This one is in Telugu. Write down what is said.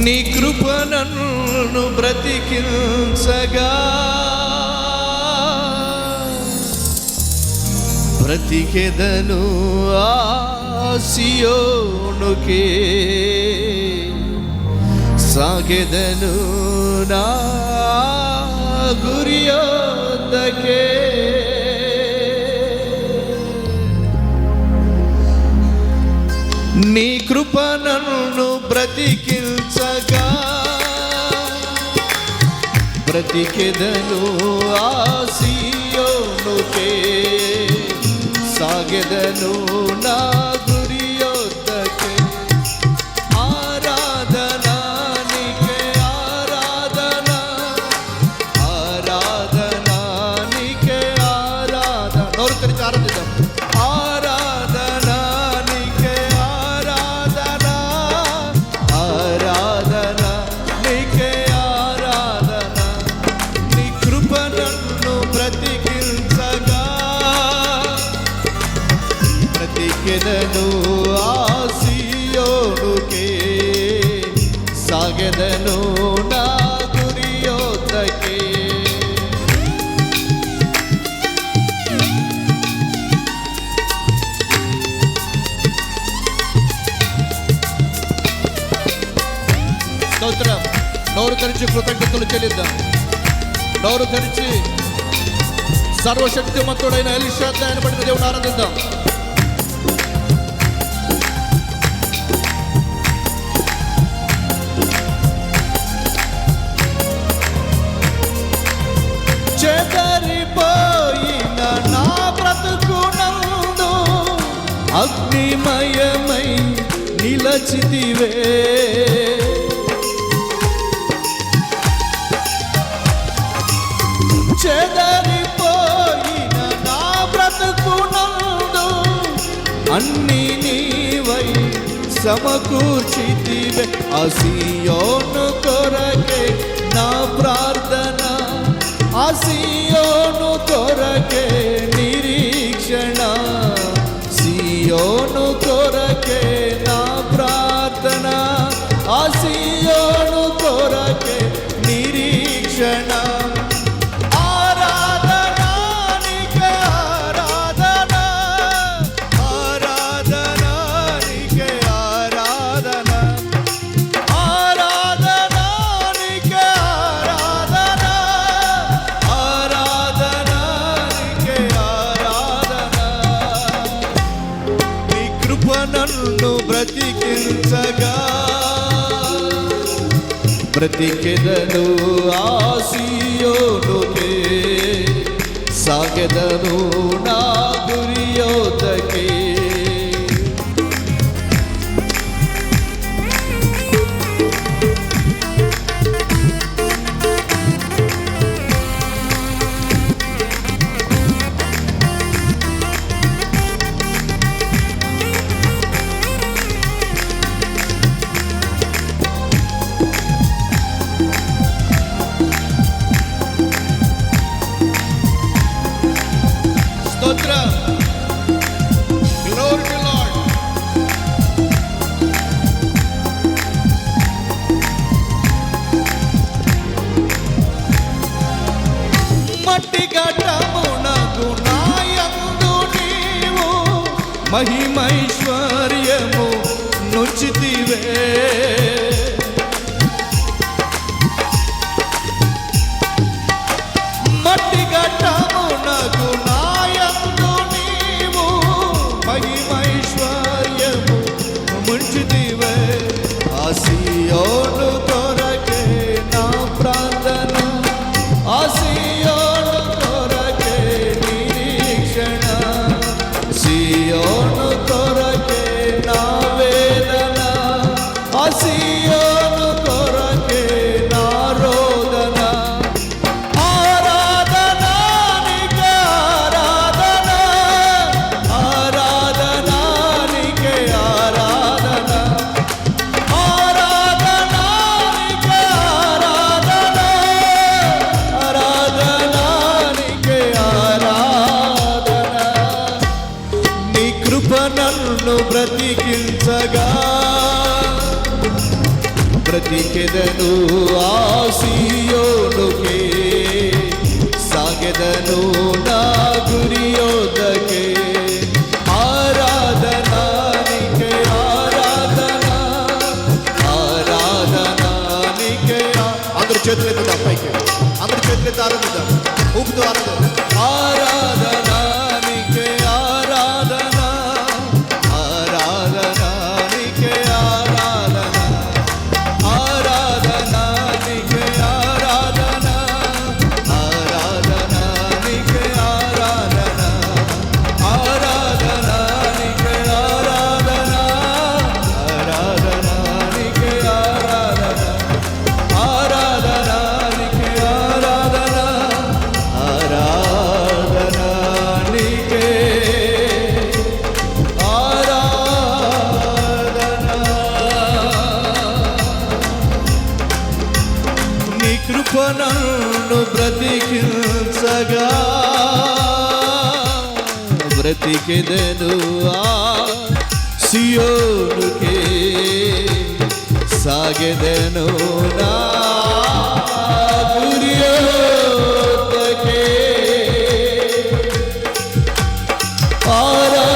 నీ కృప నన్ను బ్రతికించగా బ్రతికెదను ఆ సియోనుకే సాగెదను నా గురియొద్దకే నీ కృప నన్ను బ్రతికించగా బ్రతికెదను ఆ సియోనుకే సాగెదను నా గురియొద్దకే ఆరాధన నీకే ఆరాధన ఆరాధన నీకే ఆరాధన నోరు తెరిచి ఆరాధిద్దాం ఆరాధన నీకే ఆరాధన ఆరాధన నీకే ఆరాధన నీ కృప నన్ను బ్రతికించగా బ్రతికెదను ఆ సియోనుకే సాగెదను నా గురియొద్దకే స్తోత్రం. నోరు తెరిచి కృతజ్ఞతలు చెల్లిద్దాం. నోరు తెరిచి సర్వశక్తిమంతుడైన ఎల్షాద్దాయిని బట్టి దేవుని ఆరాధిద్దాం. చెదరిపోయిన నా బ్రతుకునందు అగ్నిమయమై నిలచితివే చెదరిపోయిన నా బ్రతుకునందు అన్ని నీవై సమకూర్చితివే ఆ సియోను కొరకే నా ప్రార్థన ఆ సియోను కొరకే నిరీక్షణ సియోను కొరకే నా ప్రార్థన ఆ సియోను కొరకే నిరీక్షణ ఆరాధన నీకే ఆరాధన ఆరాధన నీకే ఆరాధన ఆరాధన నీకే ఆరాధన ఆరాధన నీకే ఆరాధన నీ కృప నన్ను బ్రతికించగా బ్రతికెదను ఆ సియోనుకే సాగెదను నా గురియొద్దకే స్తోత్రం. Glory to Lord. మట్టి ఘటమునకు నాయందు నీవు మహిమైశ్వర్యము నుంచితివే మట్టి ఘటమునకు నాయందు నీవు మహిమైశ్వర్యము ముంచితివే ఆ సియోను కొరకే నా ప్రార్థన ఆ సియోను కొరకే నిరీక్షణ సియోను కొరకే నా వేదన ఆ బ్రతికెదను ఆసియోనుకే సాగెదను నా గురియొద్దకే ఆరాధనానికే ఆరాధన ఆరాధనానికే అందరూ చేతులు ఎత్తుదాం పైకి, అందరూ చేతులు ఎత్తి ఆరాధిద్దాం, ఊపుతూ ఆరాధన. ఆరాధనానికే ఆరాధన ఆరాధనానికే ఆరాధన ఆరాధనానికే ఆరాధన ఆరాధనానికే ఆరాధన ఆరాధనానికే ఆరాధన ఆరాధనానికే ఆరాధన ఆరాధనానికే ఆరాధన ఆరాధనానికే నీ కృప నన్ను బ్రతికించగా బ్రతికెదను సియోనుకే సాగెదను నా గురియొద్దకే ఆరాధన